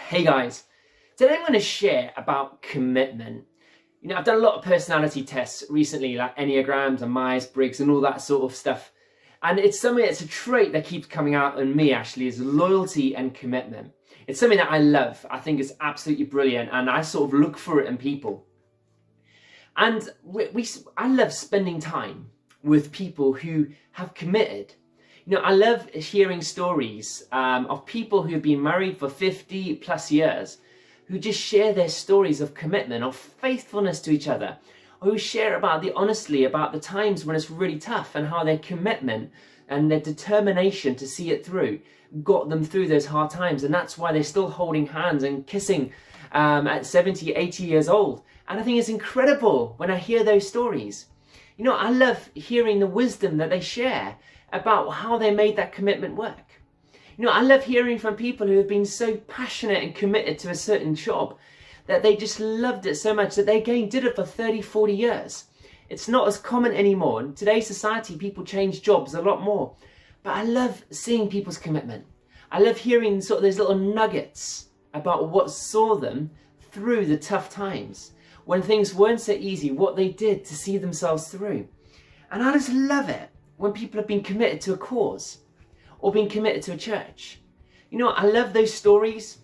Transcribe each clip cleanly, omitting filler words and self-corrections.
Hey guys, today I'm going to share about commitment. I've done a lot of personality tests recently, like Enneagrams and Myers-Briggs and all that sort of stuff. And it's a trait that keeps coming out in me actually, is loyalty and commitment. It's something that I love. I think it's absolutely brilliant and I sort of look for it in people. And I love spending time with people who have committed. I love hearing stories of people who've been married for 50 plus years, who just share their stories of commitment, of faithfulness to each other, or who share about the times when it's really tough and how their commitment and their determination to see it through got them through those hard times. And that's why they're still holding hands and kissing at 70, 80 years old. And I think it's incredible when I hear those stories. I love hearing the wisdom that they share about how they made that commitment work. I love hearing from people who have been so passionate and committed to a certain job that they just loved it so much that they again did it for 30, 40 years. It's not as common anymore. In today's society, people change jobs a lot more. But I love seeing people's commitment. I love hearing sort of those little nuggets about what saw them through the tough times, when things weren't so easy, what they did to see themselves through. And I just love it when people have been committed to a cause or been committed to a church. I love those stories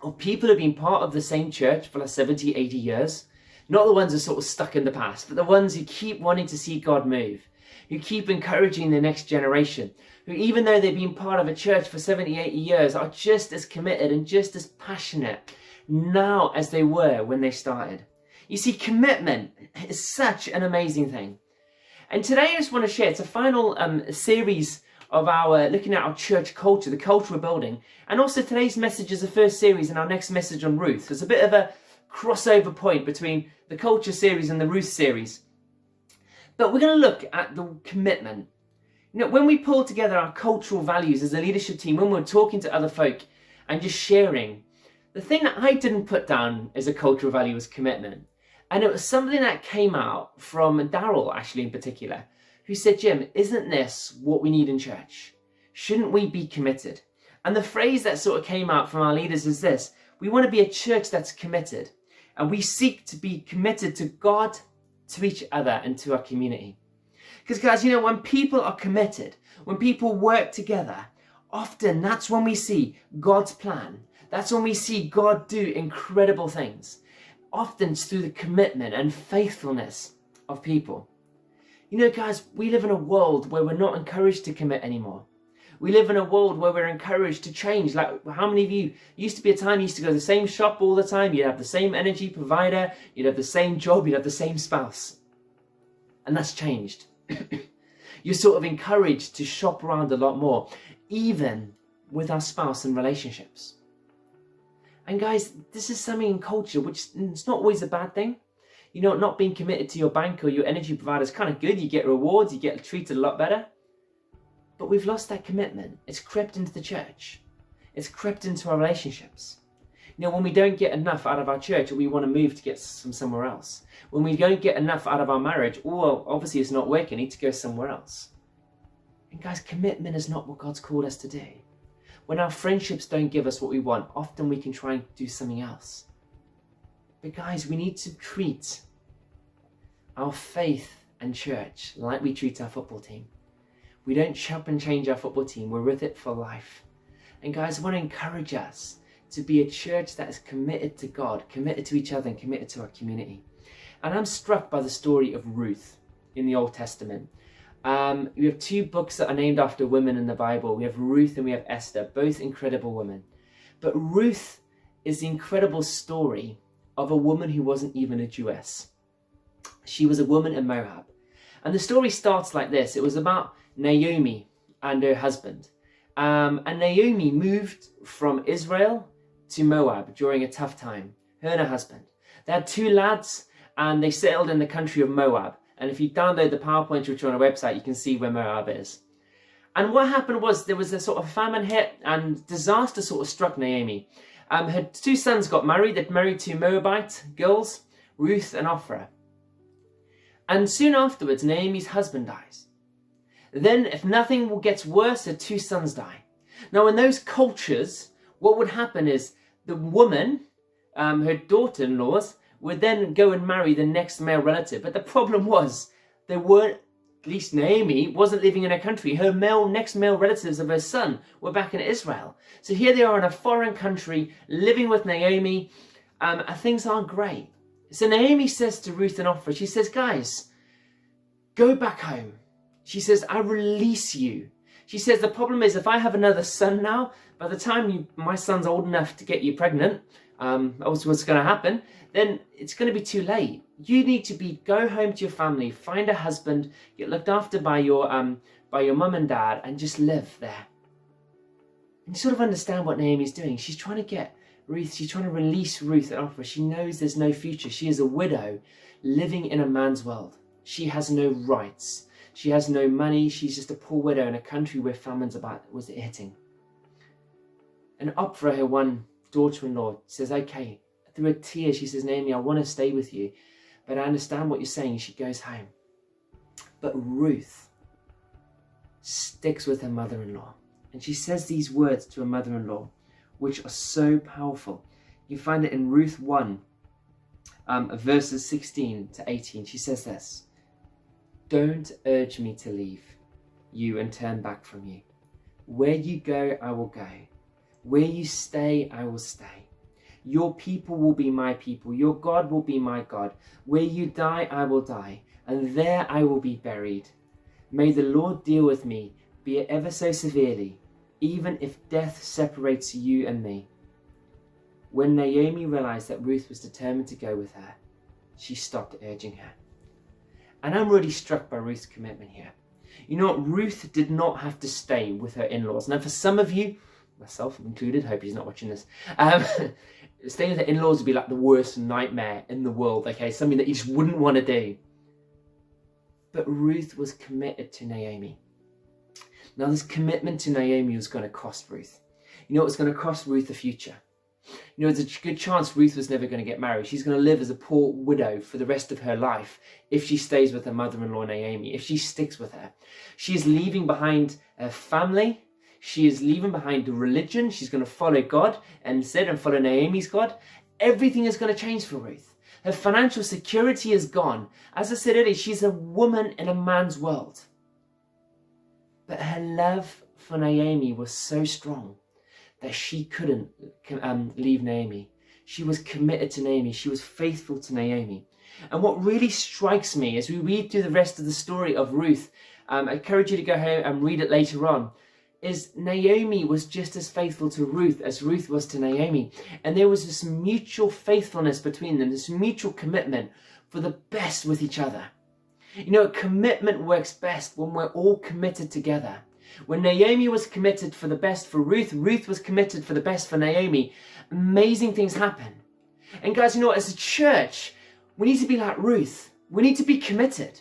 of people who have been part of the same church for like 70, 80 years. Not the ones who are sort of stuck in the past, but the ones who keep wanting to see God move, who keep encouraging the next generation, who even though they've been part of a church for 70, 80 years, are just as committed and just as passionate now as they were when they started. You see, commitment is such an amazing thing. And today I just want to share, it's a final series of our looking at our church culture, the culture we're building. And also today's message is the first series and our next message on Ruth. There's a bit of a crossover point between the culture series and the Ruth series. But we're going to look at the commitment. When we pull together our cultural values as a leadership team, when we're talking to other folk and just sharing, the thing that I didn't put down as a cultural value was commitment. And it was something that came out from Daryl, actually, in particular, who said, Jim, isn't this what we need in church? Shouldn't we be committed? And the phrase that sort of came out from our leaders is this: we want to be a church that's committed. And we seek to be committed to God, to each other, and to our community. Because guys, when people are committed, when people work together, often that's when we see God's plan. That's when we see God do incredible things. Often it's through the commitment and faithfulness of people. Guys, we live in a world where we're not encouraged to commit anymore. We live in a world where we're encouraged to change. Like, how many of you, used to be a time you used to go to the same shop all the time, you'd have the same energy provider, you'd have the same job, you'd have the same spouse. And that's changed. You're sort of encouraged to shop around a lot more, even with our spouse and relationships. And guys, this is something in culture which it's not always a bad thing. Not being committed to your bank or your energy provider is kind of good. You get rewards, you get treated a lot better. But we've lost that commitment. It's crept into the church. It's crept into our relationships. When we don't get enough out of our church, we want to move to get somewhere else. When we don't get enough out of our marriage, obviously it's not working, I need to go somewhere else. And guys, commitment is not what God's called us to do. When our friendships don't give us what we want, often we can try and do something else. But guys, we need to treat our faith and church like we treat our football team. We don't chop and change our football team. We're with it for life. And guys, I want to encourage us to be a church that is committed to God, committed to each other, and committed to our community. And I'm struck by the story of Ruth in the Old Testament. We have two books that are named after women in the Bible. We have Ruth and we have Esther, both incredible women. But Ruth is the incredible story of a woman who wasn't even a Jewess. She was a woman in Moab. And the story starts like this. It was about Naomi and her husband. And Naomi moved from Israel to Moab during a tough time, her and her husband. They had two lads and they settled in the country of Moab. And if you download the PowerPoint which are on our website, you can see where Moab is. And what happened was there was a sort of famine hit and disaster sort of struck Naomi. Her two sons got married. They'd married two Moabite girls, Ruth and Ophrah. And soon afterwards, Naomi's husband dies. Then, if nothing gets worse, her two sons die. Now, in those cultures, what would happen is the woman, her daughter-in-laws, would then go and marry the next male relative. But the problem was, they weren't, at least Naomi wasn't living in her country. Her next male relatives of her son were back in Israel. So here they are in a foreign country, living with Naomi, and things aren't great. So Naomi says to Ruth and Orpah, she says, guys, go back home. She says, I release you. She says, the problem is, if I have another son now, by the time my son's old enough to get you pregnant, that's what's going to happen, then it's going to be too late. You need to go home to your family, find a husband, get looked after by your mum and dad, and just live there. And you sort of understand what Naomi's doing. She's trying to get Ruth, she's trying to release Ruth and Orpah. She knows there's no future. She is a widow living in a man's world. She has no rights. She has no money. She's just a poor widow in a country where famine was hitting. And Orpah, her one daughter-in-law, says, okay, through a tear, she says, Naomi, I want to stay with you, but I understand what you're saying. She goes home. But Ruth sticks with her mother-in-law. And she says these words to her mother-in-law, which are so powerful. You find it in Ruth 1, verses 16 to 18. She says this, don't urge me to leave you and turn back from you. Where you go, I will go. Where you stay, I will stay. Your people will be my people. Your God will be my God. Where you die, I will die. And there I will be buried. May the Lord deal with me, be it ever so severely, even if death separates you and me. When Naomi realized that Ruth was determined to go with her, she stopped urging her. And I'm really struck by Ruth's commitment here. You know what? Ruth did not have to stay with her in-laws. Now, for some of you, myself included, hope he's not watching this, staying with her in-laws would be like the worst nightmare in the world, okay? Something that you just wouldn't want to do. But Ruth was committed to Naomi. Now, this commitment to Naomi was going to cost Ruth. You know, it was going to cost Ruth the future. You know, there's a good chance Ruth was never going to get married. She's going to live as a poor widow for the rest of her life if she stays with her mother-in-law Naomi, if she sticks with her. She is leaving behind her family. She is leaving behind the religion. She's going to follow God instead and follow Naomi's God. Everything is going to change for Ruth. Her financial security is gone. As I said earlier, she's a woman in a man's world. But her love for Naomi was so strong that she couldn't leave Naomi. She was committed to Naomi. She was faithful to Naomi. And what really strikes me as we read through the rest of the story of Ruth, I encourage you to go home and read it later on, is Naomi was just as faithful to Ruth as Ruth was to Naomi. And there was this mutual faithfulness between them, this mutual commitment for the best with each other. You know, commitment works best when we're all committed together. When Naomi was committed for the best for Ruth, Ruth was committed for the best for Naomi, amazing things happen. And guys, you know what? As a church, we need to be like Ruth. We need to be committed.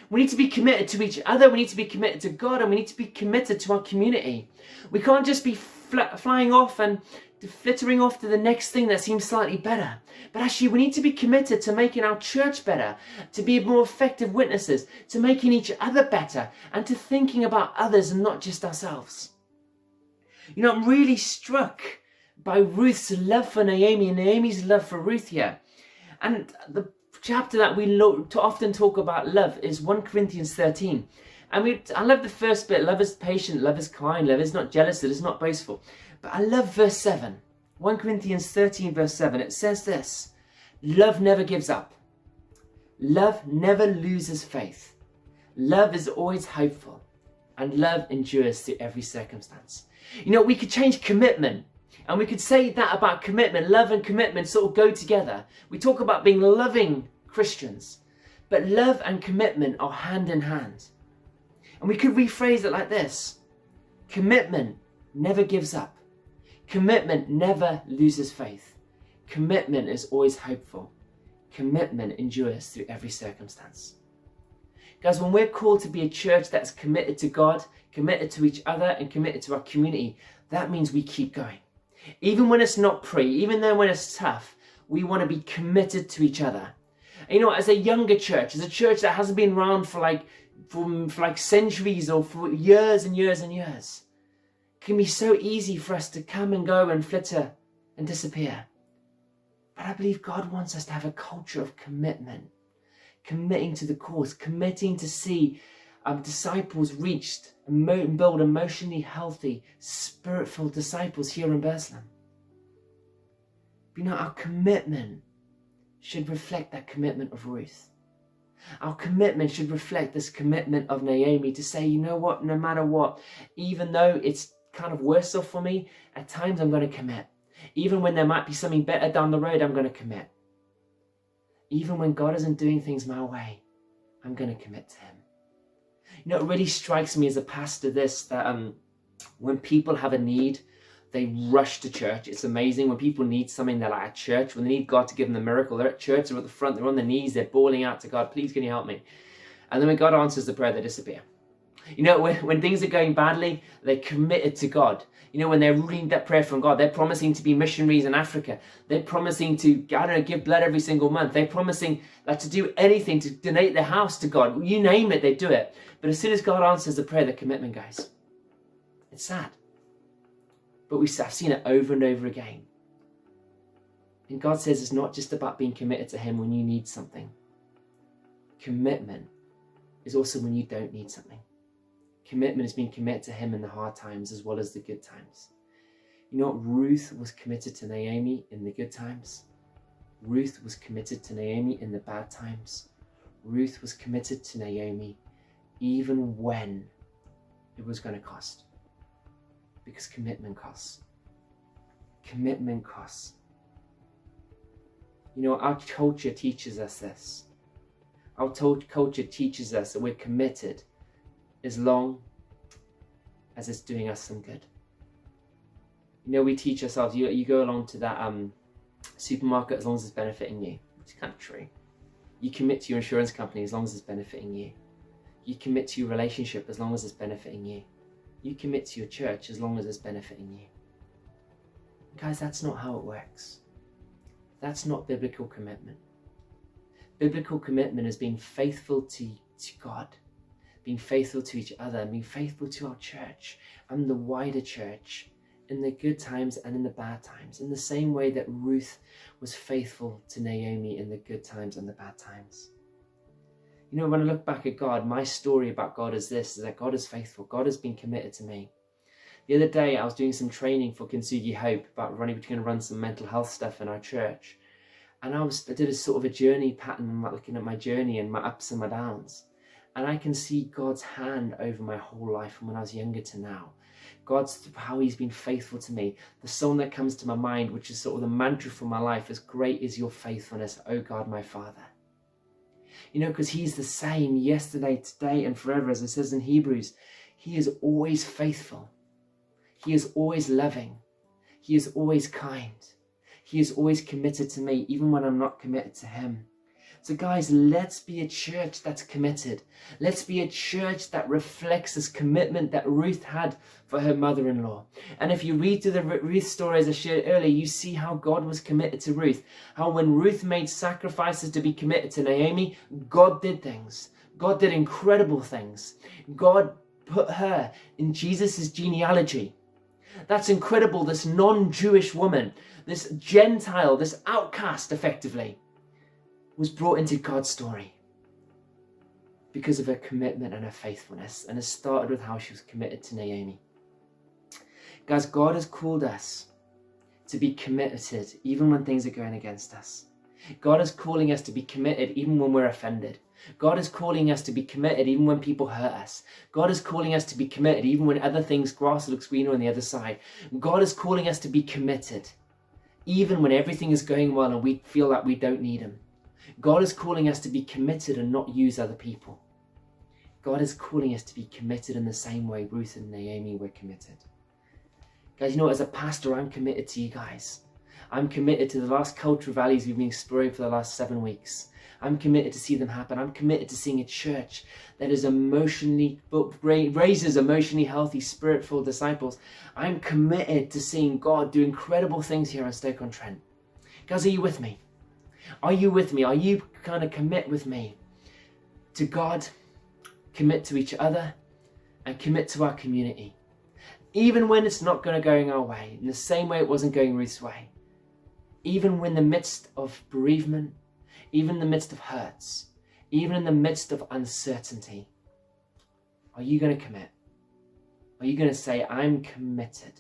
We need to be committed to each other. We need to be committed to God, and we need to be committed to our community. We can't just be flying off and flittering off to the next thing that seems slightly better. But actually, we need to be committed to making our church better, to be more effective witnesses, to making each other better, and to thinking about others and not just ourselves. You know, I'm really struck by Ruth's love for Naomi and Naomi's love for Ruth here. And the chapter that we often talk about love is 1 Corinthians 13. And I love the first bit. Love is patient, love is kind, love is not jealous, it is not boastful. But I love verse 7. 1 Corinthians 13 verse 7. It says this: love never gives up. Love never loses faith. Love is always hopeful. And love endures through every circumstance. You know, we could change commitment. And we could say that about commitment. Love and commitment sort of go together. We talk about being loving Christians. But love and commitment are hand in hand. And we could rephrase it like this: commitment never gives up. Commitment never loses faith. Commitment is always hopeful. Commitment endures through every circumstance. Guys, when we're called to be a church that's committed to God, committed to each other, and committed to our community, that means we keep going. Even when it's not pretty, even though when it's tough, we want to be committed to each other. And you know, as a younger church, as a church that hasn't been around for like centuries or for years and years and years, it can be so easy for us to come and go and flitter and disappear. But I believe God wants us to have a culture of commitment, committing to the cause, committing to see disciples reached and build emotionally healthy, spirit-filled disciples here in Burslem. Our commitment should reflect that commitment of Ruth. Our commitment should reflect this commitment of Naomi to say, you know what, no matter what, even though it's kind of worse off for me, at times I'm going to commit. Even when there might be something better down the road, I'm going to commit. Even when God isn't doing things my way, I'm going to commit to him. It really strikes me as a pastor that when people have a need, they rush to church. It's amazing. When people need something, they're like at church. When they need God to give them the miracle, they're at church, they're at the front, they're on their knees, they're bawling out to God, please can you help me? And then when God answers the prayer, they disappear. When things are going badly, they're committed to God. When they're reading that prayer from God, they're promising to be missionaries in Africa. They're promising to, give blood every single month. They're promising to do anything, to donate their house to God. You name it, they do it. But as soon as God answers the prayer, the commitment goes. It's sad. But I've seen it over and over again. And God says it's not just about being committed to him when you need something. Commitment is also when you don't need something. Commitment is being committed to him in the hard times as well as the good times. Ruth was committed to Naomi in the good times. Ruth was committed to Naomi in the bad times. Ruth was committed to Naomi even when it was going to cost. Because commitment costs. Commitment costs. Our culture teaches us this. Our culture teaches us that we're committed as long as it's doing us some good. We teach ourselves, you go along to that supermarket as long as it's benefiting you. It's kind of true. You commit to your insurance company as long as it's benefiting you. You commit to your relationship as long as it's benefiting you. You commit to your church as long as it's benefiting you. Guys, that's not how it works. That's not biblical commitment. Biblical commitment is being faithful to God, being faithful to each other, and being faithful to our church and the wider church in the good times and in the bad times, in the same way that Ruth was faithful to Naomi in the good times and the bad times. When I look back at God, my story about God is that God is faithful. God has been committed to me. The other day, I was doing some training for Kintsugi Hope about we're going to run some mental health stuff in our church. And I did a sort of a journey pattern, looking at my journey and my ups and my downs. And I can see God's hand over my whole life from when I was younger to now. How he's been faithful to me. The song that comes to my mind, which is sort of the mantra for my life, is great is your faithfulness, O God, my Father. Because he's the same yesterday, today, and forever. As it says in Hebrews, he is always faithful. He is always loving. He is always kind. He is always committed to me, even when I'm not committed to him. So guys, let's be a church that's committed. Let's be a church that reflects this commitment that Ruth had for her mother-in-law. And if you read through the Ruth story as I shared earlier, you see how God was committed to Ruth. How when Ruth made sacrifices to be committed to Naomi, God did things. God did incredible things. God put her in Jesus' genealogy. That's incredible. This non-Jewish woman, this Gentile, this outcast effectively, was brought into God's story because of her commitment and her faithfulness. And it started with how she was committed to Naomi. Guys, God has called us to be committed even when things are going against us. God is calling us to be committed even when we're offended. God is calling us to be committed even when people hurt us. God is calling us to be committed even when other things, grass looks greener on the other side. God is calling us to be committed even when everything is going well and we feel like we don't need him. God is calling us to be committed and not use other people. God is calling us to be committed in the same way Ruth and Naomi were committed. Guys, as a pastor, I'm committed to you guys. I'm committed to the last cultural values we've been exploring for the last 7 weeks. I'm committed to see them happen. I'm committed to seeing a church that is raises emotionally healthy, spirit-filled disciples. I'm committed to seeing God do incredible things here on Stoke-on-Trent. Guys, are you with me? Are you with me? Are you kind of commit with me to God, commit to each other, and commit to our community? Even when it's not going to go our way, in the same way it wasn't going Ruth's way. even in the midst of bereavement, even in the midst of hurts, even in the midst of uncertainty? Are you going to commit? Are you going to say, I'm committed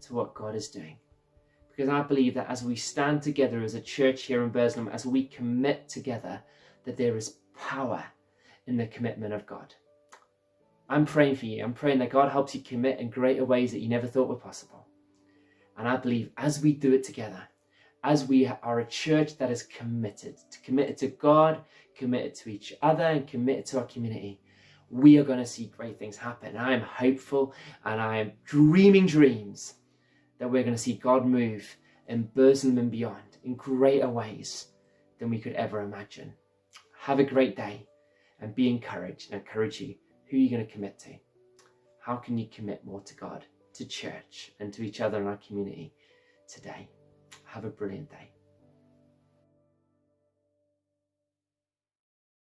to what God is doing? Because I believe that as we stand together as a church here in Burslem, as we commit together, that there is power in the commitment of God. I'm praying for you. I'm praying that God helps you commit in greater ways that you never thought were possible. And I believe as we do it together, as we are a church that is committed to God, committed to each other, and committed to our community, we are going to see great things happen. And I am hopeful and I am dreaming dreams that we're going to see God move in Burslem and beyond in greater ways than we could ever imagine. Have a great day and be encouraged, and encourage you. Who are you going to commit to? How can you commit more to God, to church, and to each other in our community today? Have a brilliant day.